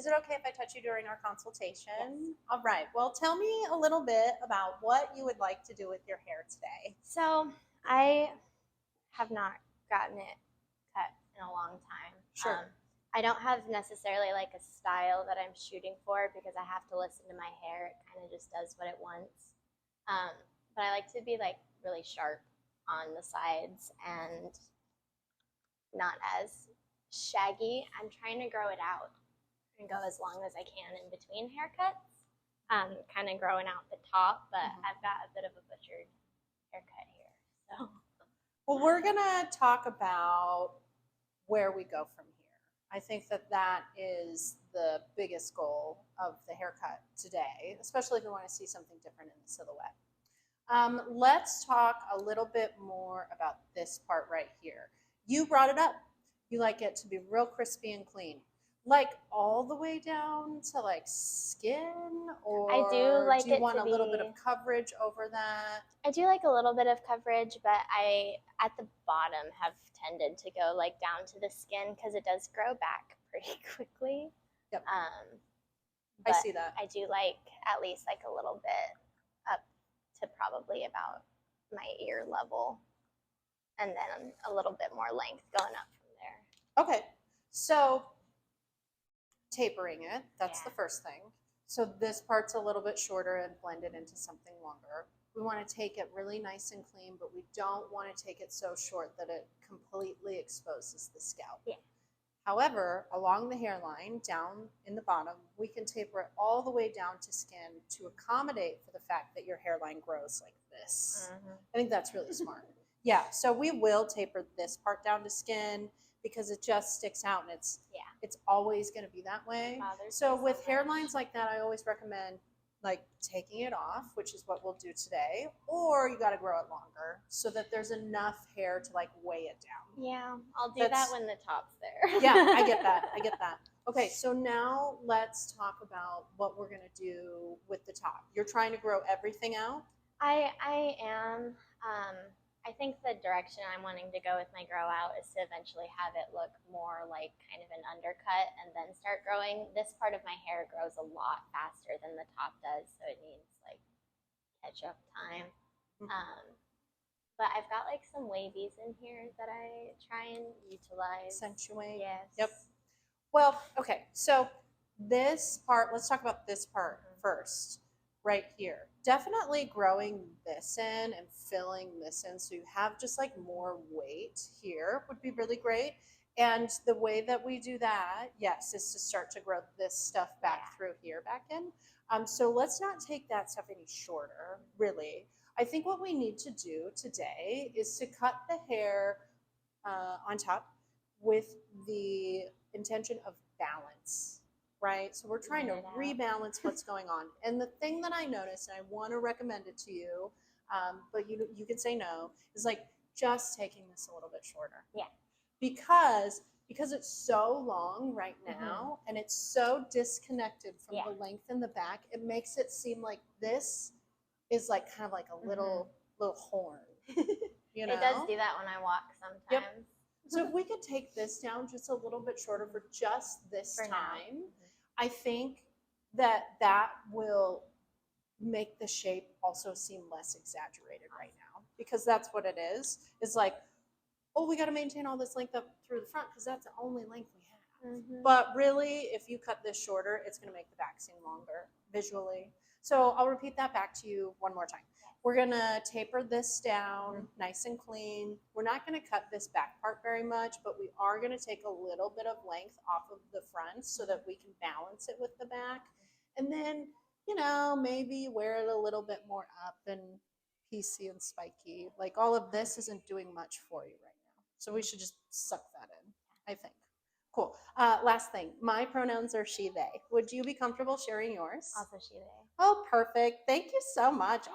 it okay if I touch you during our consultation? Yes. All right. Well, tell me a little bit about what you would like to do with your hair today. So I have not gotten it cut in a long time. Sure. I don't have necessarily like a style that I'm shooting for because I have to listen to my hair. It kind of just does what it wants. But I like to be like really sharp on the sides and not as shaggy. I'm trying to grow it out and go as long as I can in between haircuts. Kind of growing out the top, but I've got a bit of a butchered haircut here. So, Well, we're going to talk about where we go from here. I think that that is the biggest goal of the haircut today, especially if you want to see something different in the silhouette. Let's talk a little bit more about this part right here. You brought it up. You like it to be real crispy and clean. Like all the way down to like skin, or I do like do you it want to a little bit be- of coverage over that? I do like a little bit of coverage, but I, at the bottom, have tended to go like down to the skin because it does grow back pretty quickly. Yep. But I see that. I do like at least like a little bit up to probably about my ear level, and then a little bit more length going up from there. Okay, so tapering it, that's the Yeah. first thing. So this part's a little bit shorter and blend it into something longer. We want to take it really nice and clean, but we don't want to take it so short that it completely exposes the scalp. Yeah. However, along the hairline, down in the bottom, we can taper it all the way down to skin to accommodate for the fact that your hairline grows like this. I think that's really smart. Yeah, so we will taper this part down to skin because it just sticks out, and it's always going to be that way. So with hairlines like that, I always recommend like taking it off, which is what we'll do today, or you got to grow it longer so that there's enough hair to like weigh it down. Yeah, I'll do that when the top's there. Yeah, I get that. I get that. Okay, so now let's talk about what we're going to do with the top. You're trying to grow everything out? I am. I think the direction I'm wanting to go with my grow out is to eventually have it look more like kind of an undercut and then start growing. This part of my hair grows a lot faster than the top does, so it needs like catch up time. But I've got like some wavies in here that I try and utilize. Accentuate. Yes. Yep. Well, okay, so this part, let's talk about this part first, right here. Definitely growing this in and filling this in so you have just like more weight here would be really great. And the way that we do that, yes, is to start to grow this stuff back through here, back in. So let's not take that stuff any shorter, really. I think what we need to do today is to cut the hair on top with the intention of balance, right? So we're trying to rebalance what's going on. And the thing that I noticed, and I want to recommend it to you, but you can say no, is like just taking this a little bit shorter. Yeah. Because it's so long right now and it's so disconnected from the length in the back, it makes it seem like this is like kind of like a little horn. You know? It does do that when I walk sometimes. Yep. So if we could take this down just a little bit shorter for just this time, I think that will make the shape also seem less exaggerated right now, because that's what it is. It's like, oh, we got to maintain all this length up through the front because that's the only length we have. But really, if you cut this shorter, it's going to make the back seem longer visually. So I'll repeat that back to you one more time. We're going to taper this down nice and clean. We're not going to cut this back part very much, but we are going to take a little bit of length off of the front so that we can balance it with the back. And then, you know, maybe wear it a little bit more up and piecey and spiky. Like all of this isn't doing much for you right now. So we should just suck that in, I think. Cool. Last thing, my pronouns are she, they. Would you be comfortable sharing yours? Also she, they. Oh, perfect. Thank you so much.